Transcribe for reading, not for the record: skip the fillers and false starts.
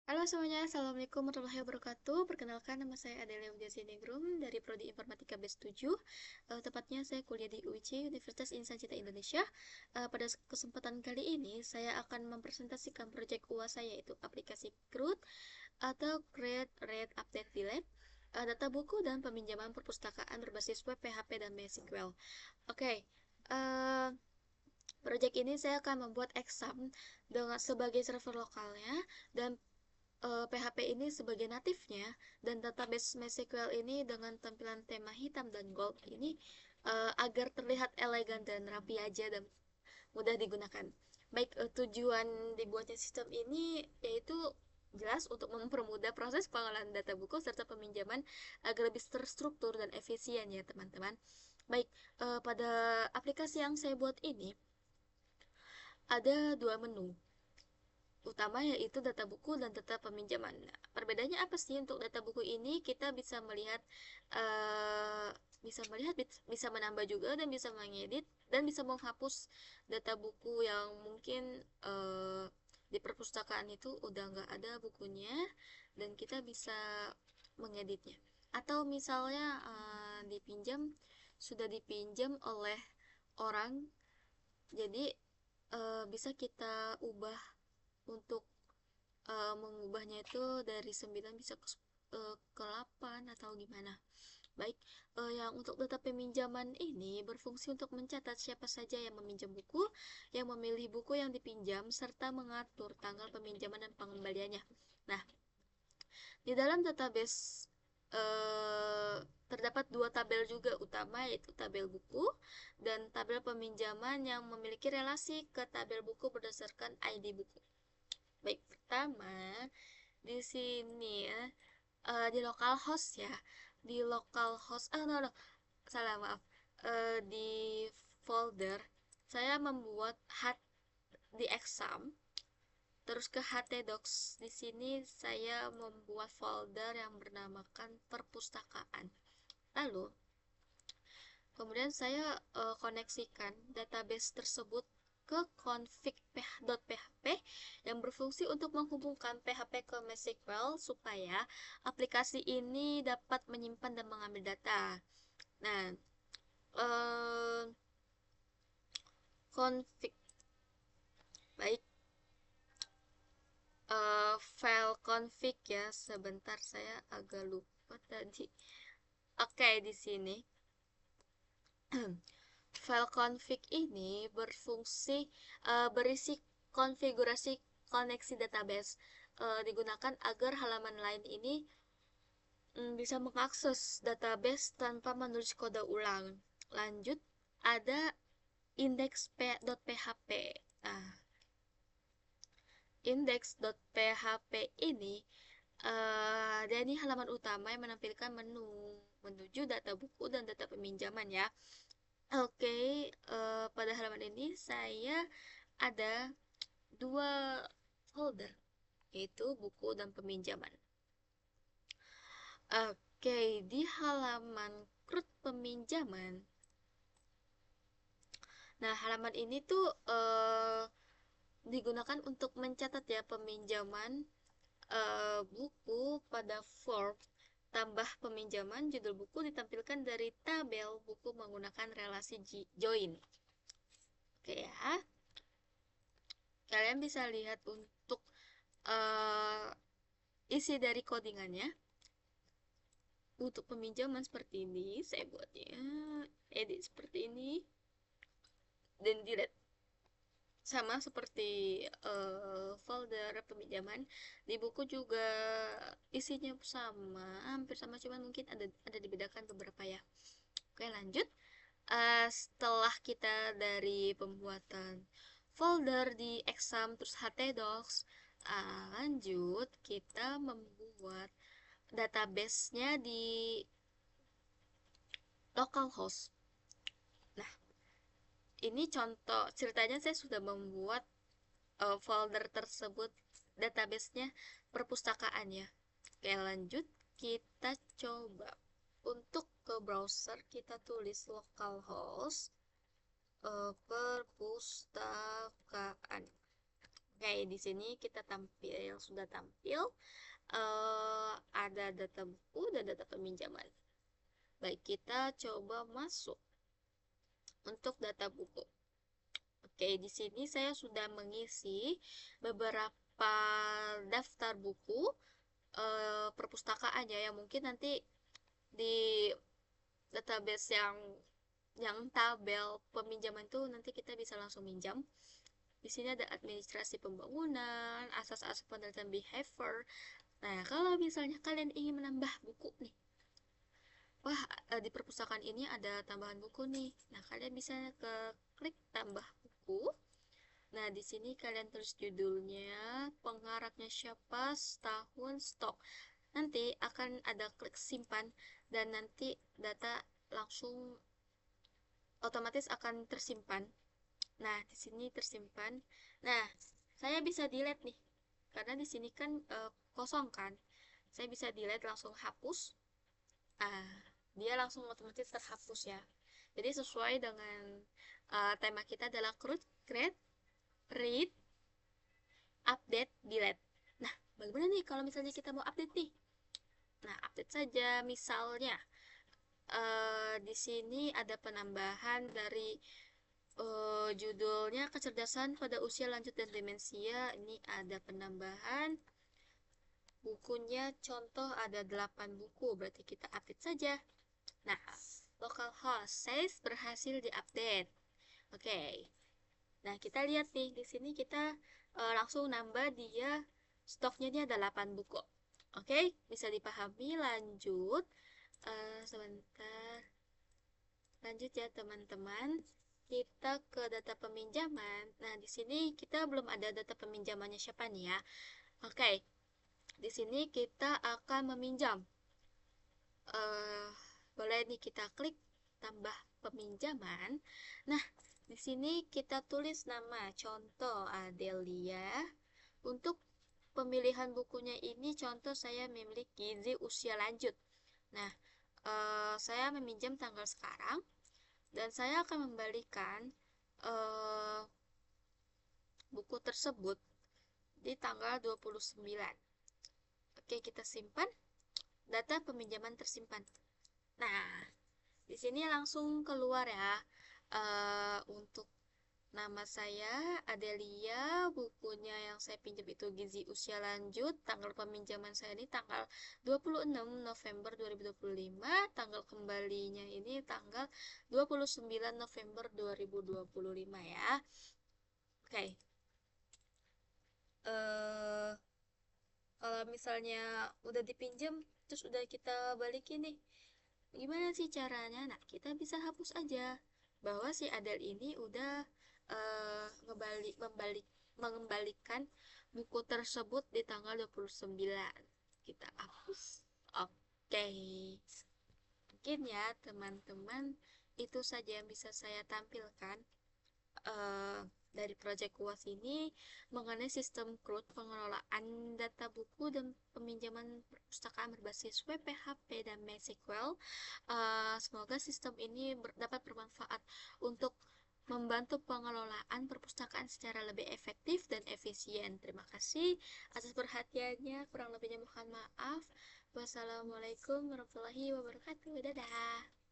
Halo semuanya, Assalamualaikum warahmatullahi wabarakatuh. Perkenalkan, nama saya Adelia Widiasiningrum dari Prodi Informatika BES 7. Tepatnya saya kuliah di UIC, Universitas Insan Cita Indonesia. Pada kesempatan kali ini, saya akan mempresentasikan proyek UAS saya, yaitu aplikasi CRUD atau Create, Read, Update, Delete, data buku dan peminjaman perpustakaan berbasis web, PHP, dan MySQL. Oke, uh, proyek ini saya akan membuat exam dengan sebagai server lokalnya dan PHP ini sebagai natifnya, dan database MySQL ini dengan tampilan tema hitam dan gold ini agar terlihat elegan dan rapi aja dan mudah digunakan. Baik, tujuan dibuatnya sistem ini yaitu jelas untuk mempermudah proses pengolahan data buku serta peminjaman agar lebih terstruktur dan efisien ya teman-teman. Baik, pada aplikasi yang saya buat ini ada dua menu utama, yaitu data buku dan data peminjaman. Nah, perbedaannya apa sih? Untuk data buku ini kita bisa melihat uh, bisa menambah juga dan bisa mengedit dan bisa menghapus data buku yang mungkin di perpustakaan itu udah nggak ada bukunya dan kita bisa mengeditnya. Atau misalnya sudah dipinjam oleh orang, jadi bisa kita ubah untuk mengubahnya itu dari 9 bisa ke 8 atau gimana. Baik, yang untuk data peminjaman ini berfungsi untuk mencatat siapa saja yang meminjam buku, yang memilih buku yang dipinjam, serta mengatur tanggal peminjaman dan pengembaliannya. Nah, di dalam database terdapat dua tabel juga utama, yaitu tabel buku dan tabel peminjaman yang memiliki relasi ke tabel buku berdasarkan ID buku. Baik, pertama di sini ya, di localhost ya, di localhost, no no, salah, maaf. Di folder saya membuat di exam, terus ke htdocs. Di sini saya membuat folder yang bernamakan perpustakaan. Lalu kemudian saya koneksikan database tersebut ke config.php yang berfungsi untuk menghubungkan PHP ke MySQL supaya aplikasi ini dapat menyimpan dan mengambil data. Nah, eh, config, baik, file config ya. Sebentar, saya agak lupa tadi. Oke, di sini file config ini berisi konfigurasi koneksi database, digunakan agar halaman lain ini bisa mengakses database tanpa menulis kode ulang. Lanjut, ada index.php. Nah, index.php ini dan ini halaman utama yang menampilkan menu menuju data buku dan data peminjaman ya. Oke, pada halaman ini saya ada dua folder, yaitu buku dan peminjaman. Oke, di halaman CRUD peminjaman. Nah, halaman ini tuh digunakan untuk mencatat ya peminjaman buku pada form. Tambah peminjaman, judul buku ditampilkan dari tabel buku menggunakan relasi join. Oke ya, kalian bisa lihat untuk uh, isi dari codingannya. Untuk peminjaman seperti ini, saya buatnya edit seperti ini dan delete. Sama seperti folder peminjaman di buku juga isinya sama, hampir sama, cuman mungkin ada dibedakan beberapa ya. Oke, lanjut. Setelah kita dari pembuatan folder di exam terus htdocs, lanjut kita membuat database-nya di localhost. Nah, ini contoh ceritanya, saya sudah membuat folder tersebut, database-nya perpustakaan ya. Oke, lanjut kita coba untuk ke browser, kita tulis localhost perpustakaan. Oke, di sini kita sudah tampil ada data buku dan data peminjaman. Baik, kita coba masuk untuk data buku. Oke, di sini saya sudah mengisi beberapa daftar buku perpustakaan ya, mungkin nanti di database yang tabel peminjaman itu nanti kita bisa langsung minjam. Di sini ada administrasi pembangunan, asas-asas penelitian behavior. Nah, kalau misalnya kalian ingin menambah buku nih, wah, di perpustakaan ini ada tambahan buku nih. Nah, kalian bisa klik tambah buku. Nah, di sini kalian tulis judulnya, pengarangnya siapa, tahun, stok. Nanti akan ada klik simpan dan nanti data langsung otomatis akan tersimpan. Nah, di sini tersimpan. Nah, saya bisa delete nih. Karena di sini kan kosong kan. Saya bisa delete langsung hapus. Dia langsung otomatis terhapus ya. Jadi sesuai dengan tema kita adalah create, read, update, delete. Nah, bagaimana nih kalau misalnya kita mau update nih? Nah, update saja. Misalnya di sini ada penambahan dari judulnya kecerdasan pada usia lanjut dan demensia. Ini ada penambahan bukunya, contoh ada 8 buku, berarti kita update saja. Nah, localhost says berhasil diupdate. Oke. Nah, kita lihat nih di sini kita langsung nambah dia stoknya ini ada 8 buku. Oke, bisa dipahami. Lanjut. Sebentar. Lanjut ya teman-teman. Kita ke data peminjaman. Nah, di sini kita belum ada data peminjamannya siapa nih ya. Oke. Di sini kita akan meminjam. Boleh nih kita klik tambah peminjaman. Nah, di sini kita tulis nama, contoh Adelia. Untuk pemilihan bukunya ini, contoh saya memiliki gizi usia lanjut. Nah, saya meminjam tanggal sekarang dan saya akan membalikan buku tersebut di tanggal 29. Oke, kita simpan. Data peminjaman tersimpan. Nah, di sini langsung keluar ya. Untuk nama saya Adelia, bukunya yang saya pinjam itu gizi usia lanjut, tanggal peminjaman saya ini tanggal 26 November 2025, tanggal kembalinya ini tanggal 29 November 2025 ya. Oke. Kalau misalnya udah dipinjam terus udah kita balikin nih, gimana sih caranya? Nah, kita bisa hapus aja bahwa si Adel ini udah mengembalikan buku tersebut di tanggal 29. Kita hapus. Oke. Mungkin ya teman-teman itu saja yang bisa saya tampilkan dari proyek UAS ini mengenai sistem cloud pengelolaan data buku dan peminjaman perpustakaan berbasis web, PHP, dan MySQL. Semoga sistem ini dapat bermanfaat untuk membantu pengelolaan perpustakaan secara lebih efektif dan efisien. Terima kasih atas perhatiannya. Kurang lebihnya mohon maaf. Wassalamualaikum warahmatullahi wabarakatuh. Dadah.